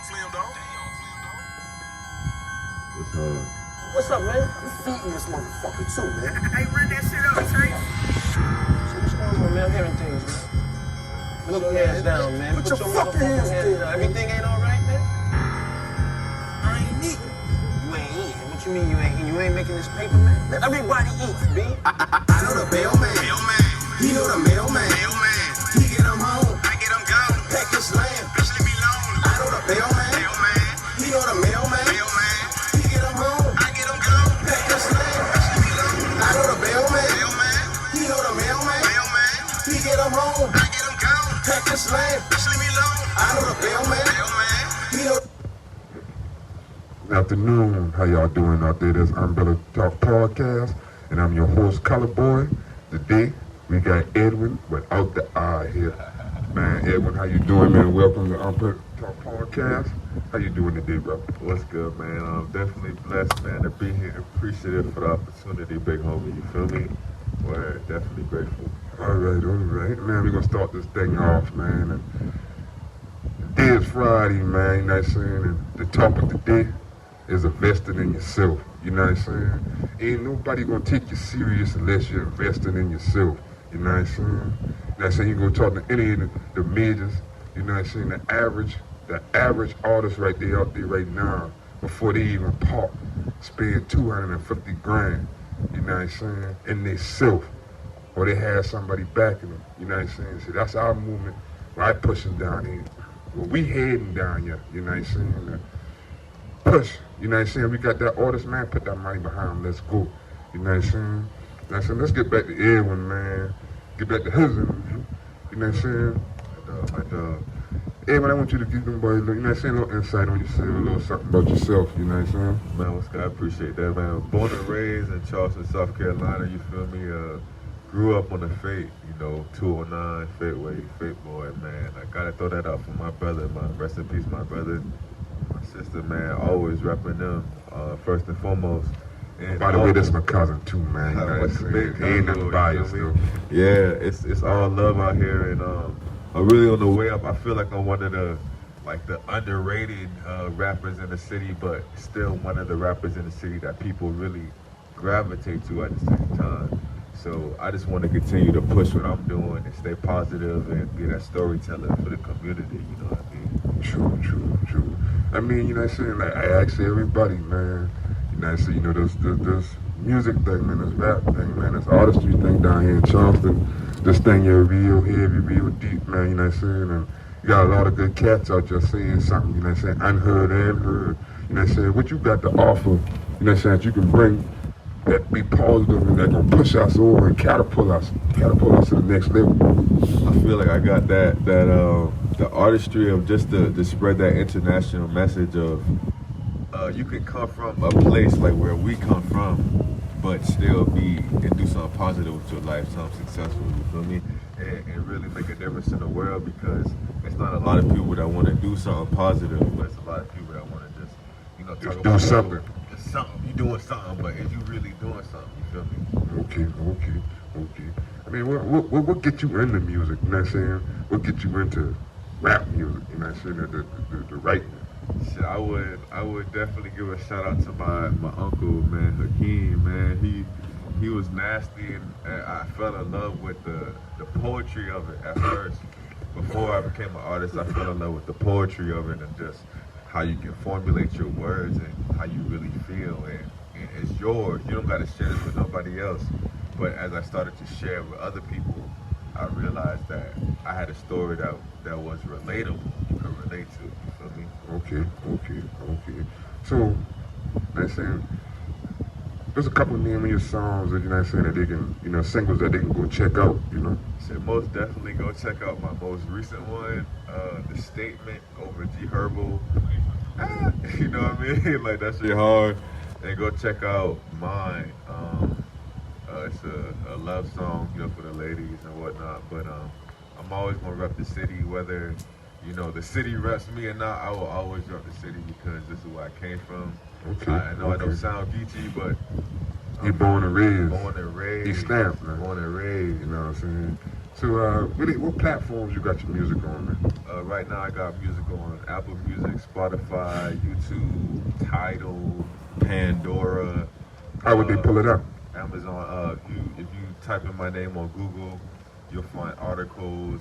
It's hard. What's up, man? I'm feeding this motherfucker too, man. Hey, run that shit up, Trey. So what's going on, man? I'm hearing things, man. Put your hands down, man. Put your fucking hands down. Everything ain't all right, man? I ain't eating. You ain't eating. What you mean you ain't eating? You ain't making this paper, man? Everybody eats, B. I know the mailman. He know the mailman. He get him home. I get him gone. Pack his lamb. Bitch, leave me alone. I know the mailman. He know the mailman. He get him home. I get him gone. Pack his lamb. Bitch, leave me alone. I know the mailman. He know the mailman. He get him home. I get him gone. Pack his lamb. Bitch, leave me alone. I know the mailman. He know. Good afternoon. How y'all doing out there? This UmbrellaTalk Podcast, and I'm your host, Color Boy. Today, we got Edwin without the I here. Man, Edwin, how you doing, man? Welcome to UmbrellaTalk Podcast. How you doing today, bro? What's good, man? I'm definitely blessed, man, to be here. Appreciative for the opportunity, big homie. You feel me? We're definitely grateful. All right. Man, we're going to start this thing off, man. And today is Friday, man, you know what I'm saying? And the topic today is investing in yourself, you know what I'm saying? Ain't nobody going to take you serious unless you're investing in yourself, you know what I'm saying? You know what I'm saying? You go talk to any of the majors, you know what I'm saying? The average artist right there out there right now, before they even pop, spend 250 grand, you know what I'm saying, in their self, or they have somebody backing them, you know what I'm saying? So that's our movement, I pushing down here. Well, we heading down here, you know what I'm saying? Push, you know what I'm saying? We got that artist, man, put that money behind him, let's go, you know what I'm saying? You know what I'm saying? Let's get back to Edwin, man. Get back to his interview, you know what I'm saying? Edwin, I want you to give them boys, you know what I'm saying, a little insight on yourself, a little something about yourself, you know what I'm saying? Man, what's good? I appreciate that, man. Born and raised in Charleston, South Carolina, you feel me? Grew up on the Fate, you know, 209, Fateway, Fate Boy, man. I gotta throw that out for my brother, rest in peace, my brother. My sister, man, always repping them, first and foremost. And by the way, that's my cousin too, man. You know what I'm saying? He ain't nothing biased, though. Yeah, it's all love out here, and I'm really on the way up. I feel like I'm one of the underrated rappers in the city, but still one of the rappers in the city that people really gravitate to at the same time. So I just want to continue to push what I'm doing and stay positive and be that storyteller for the community, you know what I mean? True. I mean, you know what I'm saying? Like, I ask everybody, man, you know what I'm saying? You know, this music thing, man, this rap thing, man, this artistry thing down here in Charleston, this thing here real heavy, real deep, man, you know what I'm saying? And you got a lot of good cats out there saying something, you know what I'm saying? Unheard and heard, you know what I'm saying? What you got to offer, you know what I'm saying, that you can bring that be positive and that gonna push us over and catapult us to the next level. I feel like I got the artistry of just to spread that international message of you can come from a place like where we come from, but still be and do something positive with your life, something successful, you feel me? And really make a difference in the world, because it's not a lot of people that want to do something positive, but it's a lot of people that want to just, you know, talk about something. Just something. You doing something, but is you really doing something? You feel me? Okay. I mean, what get you into music, you know what I'm saying? What get you into rap music, you know what I'm saying? The writing. Shit, I would definitely give a shout out to my uncle, man, Hakeem, man. He was nasty, and I fell in love with the poetry of it at first. Before I became an artist, I fell in love with the poetry of it and just how you can formulate your words and how you really feel. And it's yours. You don't got to share it with nobody else. But as I started to share it with other people, I realized that I had a story that was relatable, you could relate to. You feel me? Okay. So, I'm saying, there's a couple of names of your songs that, you know what I'm saying, that they can, you know, singles that they can go check out, you know? So most definitely go check out my most recent one, The Statement over G Herbo. You know what I mean? Like, that shit hard. And go check out mine. It's a love song, you know, for the ladies and whatnot. But I'm always gonna rep the city, whether, you know, the city reps me or not. I will always rep the city because this is where I came from. Okay. I know I don't sound geeky, but You're born and raised. Born and raised. He stamped, man. Born and raised. You know what I'm saying? So, what platforms you got your music on, man? Right now I got music on Apple Music, Spotify, YouTube, Tidal, Pandora. How would they pull it up? Amazon. If you type in my name on Google, you'll find articles.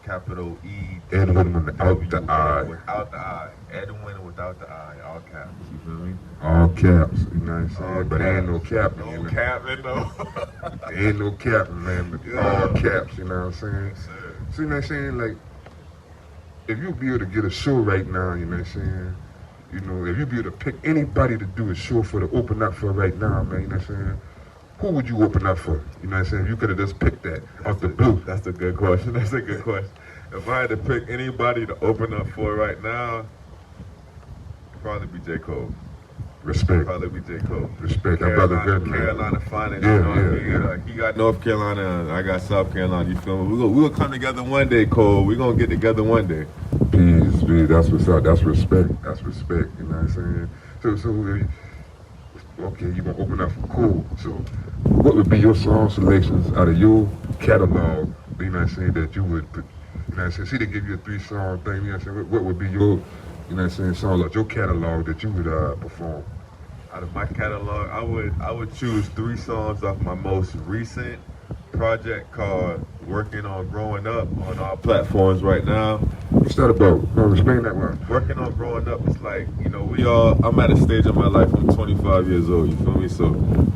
Capital E. Edwn without the I. Without the I. Edwn without the I. All caps. You feel me? All caps. You know what I'm saying? All But caps. ain't no capping. No capping, no. Ain't no capping, man. But Yeah. all caps. You know what I'm saying? Yes, sir. So you know what I'm saying? Like, if you be able to get a show right now, you know what I'm saying? You know, if you be able to pick anybody to do a show for, to open up for right now, man, you know what I'm saying? Who would you open up for? You know what I'm saying? You could have just picked that off the blue. That's a good question. That's a good question. If I had to pick anybody to open up for right now, it'd probably be J. Cole. Respect. Probably be J. Cole. Respect. That brother good, man. Carolina finest. Yeah, You know what I mean? yeah. Like, he got North Carolina and I got South Carolina. You feel me? We gonna come together one day, Cole. We gonna get together one day. Peace. That's what's up. That's respect. That's respect. You know what I'm saying? Okay, you gonna open up for Cole. So, what would be your song selections out of your catalog? You know what I'm saying? That you would put. You know what I'm saying? See, they give you a 3-song thing. You know what I'm saying? What would be your, you know what I'm saying, song like your catalog that you would perform? Out of my catalog, I would choose 3 songs off my most recent project called "Working on Growing Up" on all platforms right now. What's that about? No, explain that one. Working on growing up is like, you know, I'm at a stage in my life, I'm 25 years old, you feel me? So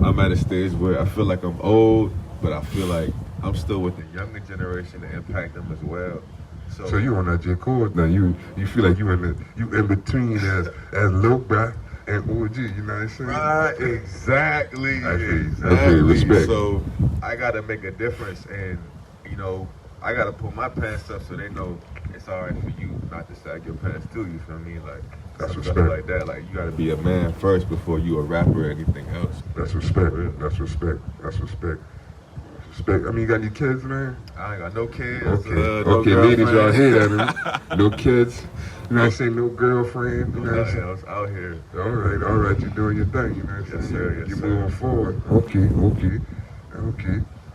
I'm at a stage where I feel like I'm old, but I feel like I'm still with the younger generation to impact them as well. So you on that J. Cole now? You feel like you in between as Lil Brat and OG, you know what I'm saying? Right, exactly. I feel respect. So I gotta make a difference, and you know, I gotta pull my pants up so they know it's alright for you not to sag your pants too. You feel me? Like That's some respect. stuff like that. Like you gotta be a man first before you a rapper or anything else. That's respect. That's respect. That's respect. Respect. I mean, you got any kids, man? I ain't got no kids. Okay. No Okay, ladies, y'all girlfriends. hear that? No kids. You know what I'm saying? No girlfriend. You know what I'm Nothing saying? else out here. All right, you're doing your thing, you know what I'm Yes, saying? sir, yes, You're sir. moving forward. Okay.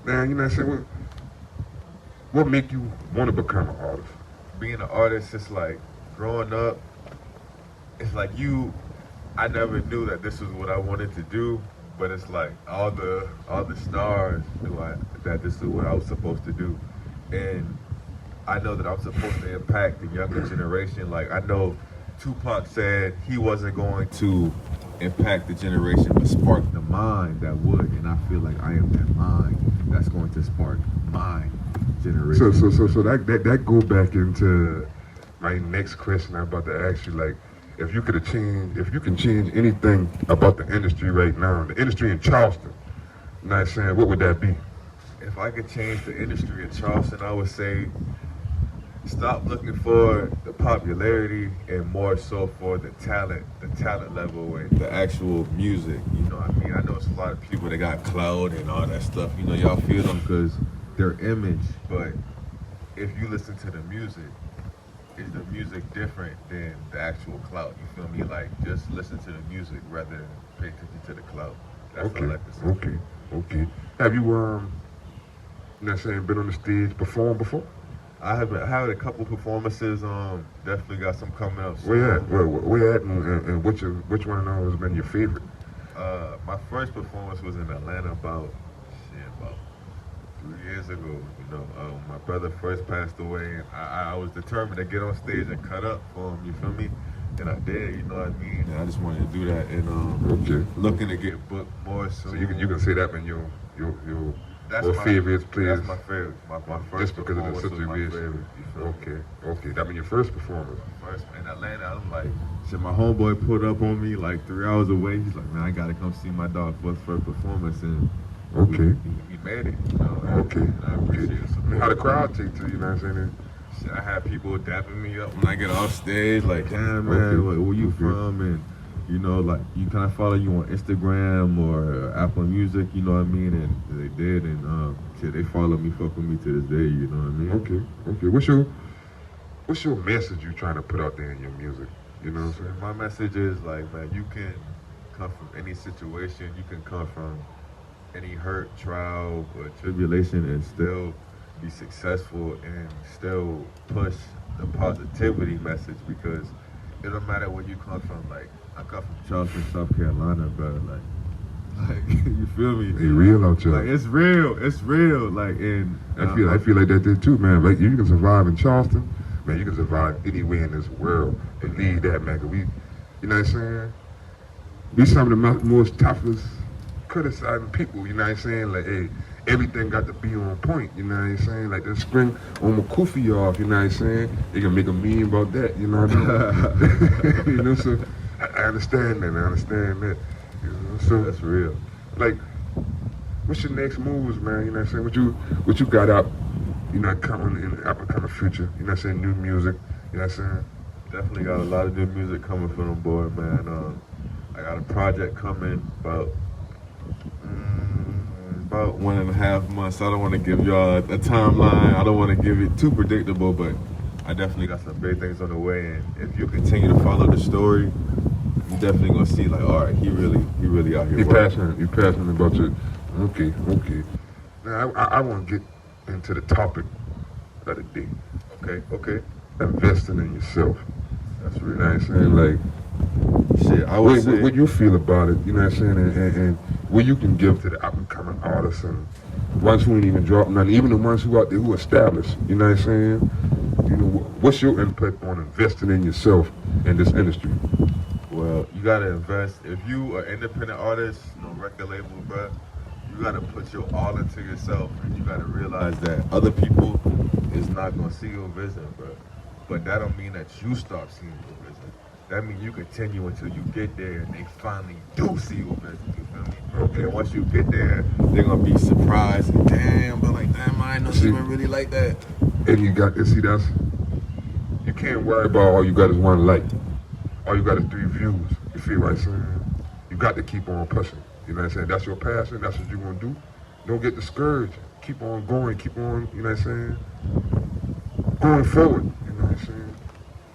Now, you know what I'm saying? What make you want to become an artist? Being an artist, it's like growing up, it's like I never knew that this was what I wanted to do, but it's like all the stars knew that this is what I was supposed to do. And I know that I'm supposed to impact the younger generation. Like I know Tupac said he wasn't going to impact the generation, but spark the mind that would. And I feel like I am that mind that's going to spark my generation. So that go back into my next question I'm about to ask you. Like, if you can change anything about the industry right now, the industry in Charleston, you know what I'm saying, what would that be? If I could change the industry in Charleston, I would say stop looking for the popularity and more so for the talent level and the actual music. You know what I mean? I know it's a lot of people that got clout and all that stuff. You know, y'all feel them because their image. But if you listen to the music, is the music different than the actual clout? You feel me? Like, just listen to the music rather than pay attention to the clout. That's what I like to say. Okay. Have you, you know what I'm saying, been on the stage, performed before? I had a couple performances. Definitely got some coming up soon. Where at? Where at? And which one of those has been your favorite? My first performance was in Atlanta about 3 years ago. You know, my brother first passed away, and I was determined to get on stage and cut up for him. You feel me? And I did. You know what I mean? And I just wanted to do that. And looking to get booked more soon. So you can say that been your That's more my favorite players. That's my favorite. My first Just because of the performance was my situation. favorite, you feel me? Okay. That been your first performance. First in Atlanta, I'm like, shit, my homeboy pulled up on me like 3 hours away. He's like, man, I gotta come see my dog for his first performance, and he made it. You know, and I appreciate it. How the crowd take to you? You know what I'm saying? Shit, I had people dapping me up when I get off stage, like, damn man, where you from? And you know, like, can I follow you on Instagram or Apple Music? You know what I mean? And they did, and shit, they follow me, fuck with me to this day. You know what I mean? Okay. What's your message you trying to put out there in your music? You know what I'm saying? My message is like, man, you can come from any situation, you can come from any hurt, trial, or tribulation, and still be successful and still push the positivity message, because it don't matter where you come from. Like, I come from Charleston, South Carolina, bro. Like you feel me? They real out here. Like, it's real. Like, and I feel like that there too, man. Like, you can survive in Charleston, man. You can survive anywhere in this world. Believe that, man. 'Cause we, you know what I'm saying? We some of the most toughest, criticizing people. You know what I'm saying? Like, hey, everything got to be on point. You know what I'm saying? Like, the spring on my kufi off. You know what I'm saying? They can make a meme about that. You know what I mean? You know, so I understand that. You know, so that's real. Like, what's your next moves, man? You know what I'm saying? What you got up, you know, coming in the upcoming future? You know what I'm saying? New music, you know what I'm saying? Definitely got a lot of new music coming from the board, man. I got a project coming about 1.5 months. I don't want to give y'all a timeline. I don't want to give it too predictable, but I definitely got some big things on the way. And if you continue to follow the story, you definitely gonna see, like, all right, he really out here. You passionate about your. Okay. Now I want to get into the topic of the day. Okay. Investing in yourself. That's real. You know what I'm saying? Like, shit, I would say. What you feel about it? You know what I'm saying? And what you can give to the up and coming artists and ones who ain't even dropped nothing, even the ones who out there who established. You know what I'm saying? You know, what's your input on investing in yourself in this industry? Well, you gotta invest. If you are an independent artist, no record label, bro, you gotta put your all into yourself, and you gotta realize that other people is not gonna see your vision, bro. But that don't mean that you stop seeing your vision. That means you continue until you get there, and they finally do see your vision. You feel me? Okay. And once you get there, they're gonna be surprised. And, damn, but like, damn, I know someone really like that. And you got to see you can't worry about all you got is one like. All you got is 3 views. You feel what I'm saying? You got to keep on pushing. You know what I'm saying? That's your passion. That's what you want to do. Don't get discouraged. Keep on going. Keep on, you know what I'm saying? Going forward. You know what I'm saying?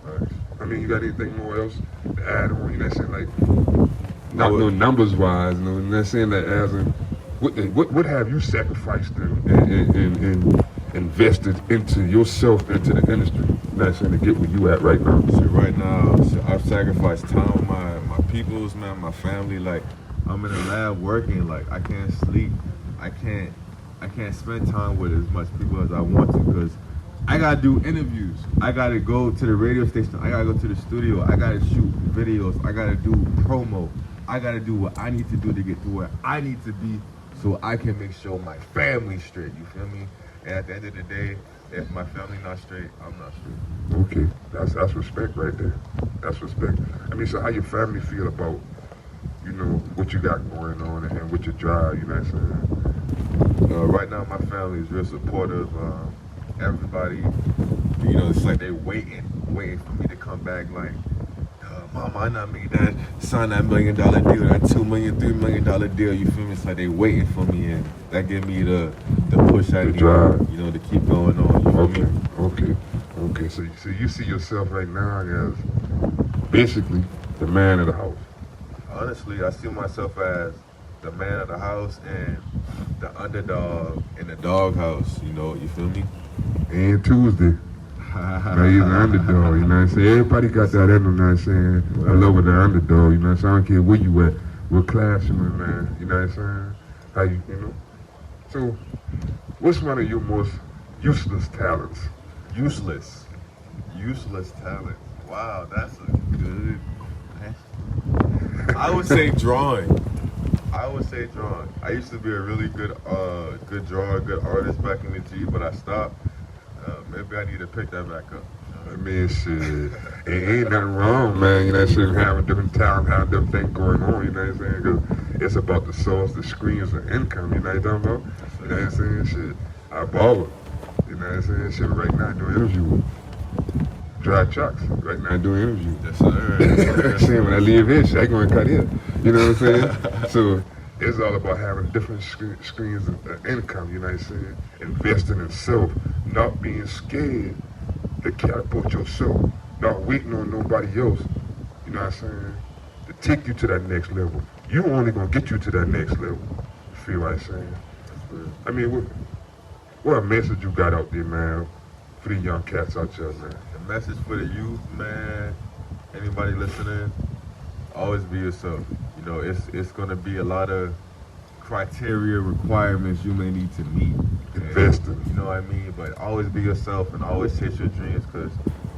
Right. I mean, you got anything more else to add on? You know what I'm saying? Like, not no numbers wise. You know what I'm saying? That as in, what have you sacrificed and invested into yourself, into the industry? You know what I'm saying? To get where you at right now. So right now, I've sacrificed time with my peoples, man, my family. Like, I'm in the lab working. Like, I can't sleep. I can't spend time with as much people as I want to, because I gotta do interviews. I gotta go to the radio station. I gotta go to the studio. I gotta shoot videos. I gotta do promo. I gotta do what I need to do to get to where I need to be, so I can make sure my family's straight. You feel me? And at the end of the day, if my family not straight, I'm not straight. Okay, that's respect right there. That's respect. I mean, so how your family feel about, you know, what you got going on and what your drive, you know what I'm saying? Right now, my family is real supportive. Everybody, you know, it's like they waiting for me to come back. Like, Mama, I not made that, sign that $1 million deal, that $2 million, $3 million deal. You feel me? It's like they waiting for me, and that give me the push I need, you know, to keep going on. You feel me? Okay. So you see yourself right now as basically the man of the house. Honestly, I see myself as the man of the house and the underdog in the doghouse. You know, you feel me? And Tuesday. Now he's an underdog, you know what I'm saying? Everybody got that in them, you know what I'm saying? I love with the underdog, you know what I'm saying? I don't care where you at, what class you in, man, you know what I'm saying? How you know? So, what's one of your most useless talents? Useless talent. Wow, that's a good. I would say drawing. I used to be a really good drawer, good artist back in the G, but I stopped. Maybe I need to pick that back up. I mean, shit, it ain't nothing wrong, man, you know what I'm saying? Having different talent, having different things going on, you know what I'm saying? Because it's about the source, the screens, the income, you know what I'm talking about? You know what I'm saying? Shit, I baller, you know what I'm saying? Shit, right now I'm doing interviews. Drive trucks, right now I'm doing interviews. Yes, sir. Saying when I leave here, shit, I go and cut here. You know what I'm saying? So it's all about having different screens of income, you know what I'm saying? Investing in self, not being scared to catapult yourself, not waiting on nobody else, you know what I'm saying? To take you to that next level. You only gonna get you to that next level. You feel what I'm saying? I mean, what a message you got out there, man, for the young cats out there, man? The message for the youth, man, anybody listening, always be yourself. You know, it's gonna be a lot of criteria, requirements you may need to meet. Investing. You know what I mean? But always be yourself and always chase your dreams, because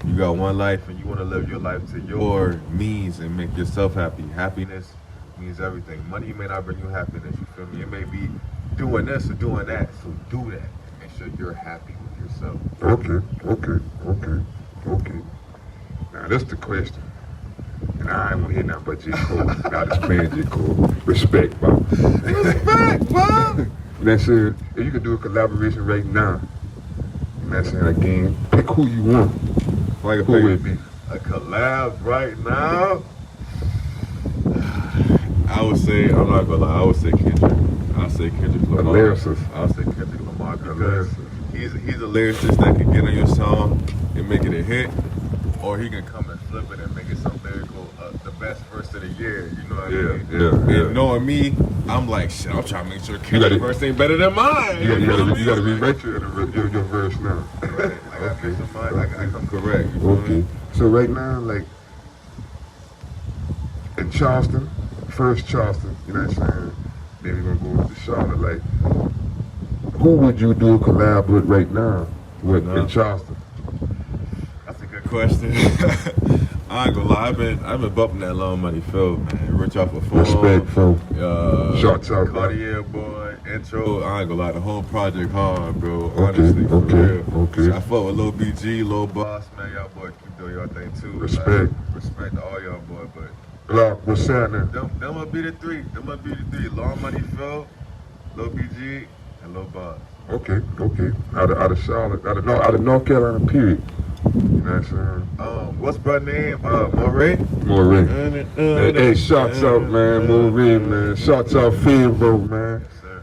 you got one life and you want to live your life to your means and make yourself happy. Happiness means everything. Money may not bring you happiness, you feel me? It may be doing this or doing that, so do that. Make sure you're happy with yourself. Okay. Now, that's the question. And I ain't want to hear nothing but J. Cole. Now, this man J. Cole. Respect, Bob. Respect, Bob! You know what I'm saying? If you could do a collaboration right now, you know what I'm saying, again, pick who you want. Like Who would it be? A collab right now? I would say, I'm not gonna lie, I would say Kendrick. I'll say Kendrick Lamar. A lyricist. I'll say Kendrick Lamar A because lyricist. he's a lyricist that can get on your song and make it a hit, or he can come and flip it and make it so lyrical, the best verse of the year. You know what I mean? Yeah. And knowing me, I'm like, shit, I'm trying to make sure Kendrick's verse ain't better than mine. You gotta rewrite your verse now. Right. I got peace of mind. I come correct. You know what I Okay. mean? So right now, like in Charleston, first Charleston, you know what I'm saying? Then we're gonna go to Charlotte. Like, who would you do a collab with right now in Charleston? That's a good question. I ain't gonna lie, I've been bumping that Long Money Phil, man. Rich off a phone. Respect, Phil. Shots out, Cartier boy, intro. I ain't gonna lie, the whole project hard, bro. Okay, Honestly, for real. okay. I fuck with Lil BG, Lil Boss, man. Y'all boys keep doing y'all thing too. Respect. Like, respect to all y'all boys, but Glock, what's happening? them must be the three. Them must be the three. Long Money Phil, Lil BG, and Lil Boss. Okay. Out of Charlotte, out of North Carolina, period. You know what I'm saying? What's my name? Moray? Moray. Hey, shots out, man. Moray, man. Shots out, Favo, man. Yes, sir.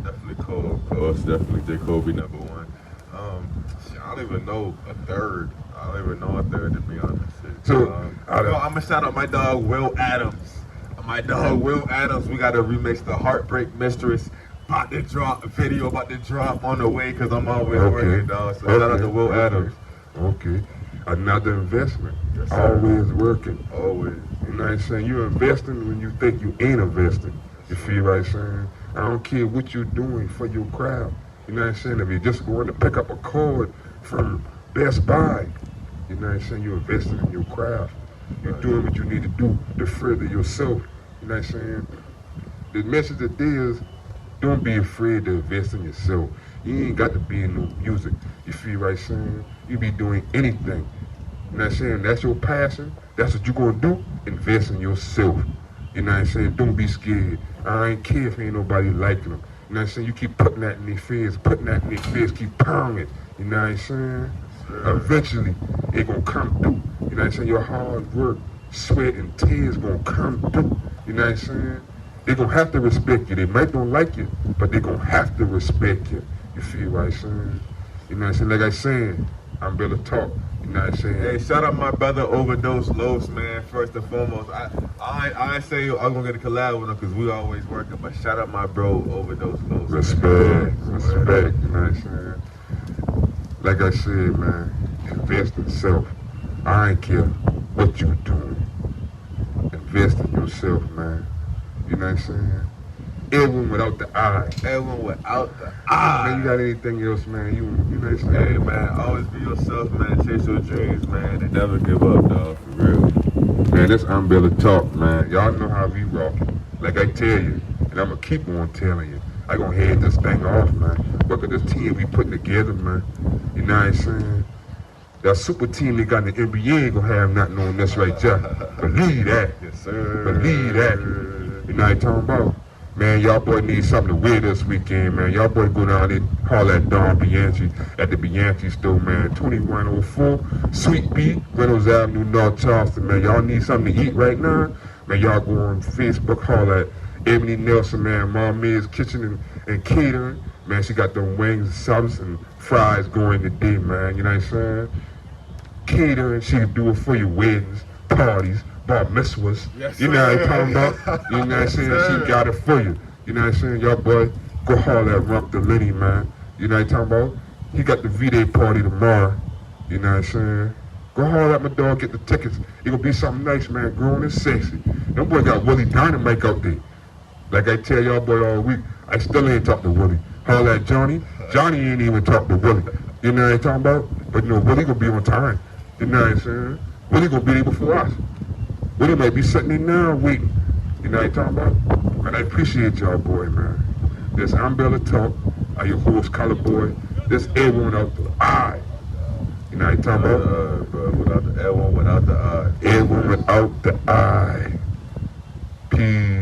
Definitely Cole, of course. Definitely J. Cole be number one. Shit, I don't even know a third. I don't even know a third, to be honest. So, I'm gonna shout out my dog Will Adams. We gotta remix the Heartbreak Mistress. About to drop a video, about to drop on the way, cause I'm always working, dog. So shout out to Will Adams. Okay. Another investment. Yes, sir. Always working. Always. You know what I'm saying? You're investing when you think you ain't investing. You feel what I'm saying? I don't care what you're doing for your crowd. You know what I'm saying? If you're just going to pick up a cord from Best Buy, you know what I'm saying? You're investing in your craft. You're doing what you need to do to further yourself. You know what I'm saying? The message that there is, don't be afraid to invest in yourself. You ain't got to be in no music. You feel what I'm saying? You be doing anything. You know what I'm saying? That's your passion. That's what you're going to do. Invest in yourself. You know what I'm saying? Don't be scared. I ain't care if ain't nobody liking them. You know what I'm saying? You keep putting that in their face, keep pounding it. You know what I'm saying? Eventually, it gonna come through. You know what I'm saying? Your hard work, sweat, and tears gonna come through. You know what I'm saying? They gonna have to respect you. They might don't like you, but they gonna have to respect you. You feel what I'm saying? You know what I'm saying? Like I said, UmbrellaTalk. You know what I'm saying? Hey, shout out my brother Overdose Los, man. First and foremost, I ain't say I'm gonna get a collab with him because we always working, but shout out my bro Overdose Los. Respect. You know what I'm saying? Like I said, man, invest in self. I ain't care what you doing. Invest in yourself, man. You know what I'm saying? Edwn without the I. Edwn without the Man, I. you got anything else, man? You know what I'm saying? Hey, man, always be yourself, man. Chase your dreams, man. And never give up, dog, for real. Man, this UmbrellaTalk, man. Y'all know how we rockin'. Like I tell you, and I'm gonna keep on telling you. I gonna head this thing off, man. Look at this team we putting together, man. You know what I'm saying? That super team they got in the NBA ain't gonna have nothing on this right there. Believe that. Yes, sir. Believe that. You know what I'm talking about? Man, y'all boy need something to wear this weekend, man. Y'all boy go down there, holler at Don Bianchi at the Bianchi store, man. 2104 Sweet Bee, Reynolds Avenue, North Charleston, man. Y'all need something to eat right now? Man, y'all go on Facebook, holler at Ebony Nelson, man. Mom Mia's Kitchen and Catering. Man, she got them wings, subs, and fries going today, man. You know what I'm saying? Catering, she can do it for your weddings, parties, bar mitzvahs. Yes, you know what I'm talking about? You know what I'm saying? She got it for you. You know what I'm saying? Y'all boy, go holler at Rump the Lenny, man. You know what I'm talking about? He got the V-Day party tomorrow. You know what I'm saying? Go hard at my dog, get the tickets. It gonna be something nice, man, grown and sexy. Them boy got Willie Dynamite out there. Like I tell y'all boy all week, I still ain't talked to Willie. Holler at Johnny. Johnny ain't even talked to Willie. You know what I'm talking about? But you know, Willie gonna be on time. You know what I'm saying? Willie gonna be there before us. Willie might be sitting there now waiting. You know what I'm talking about? And I appreciate y'all, boy, man. This UmbrellaTalk, are your host, Color Boy. This Edwn out the eye. You know what I'm talking about? Bro, without the Edwn, without the eye. Edwn without the eye. Peace.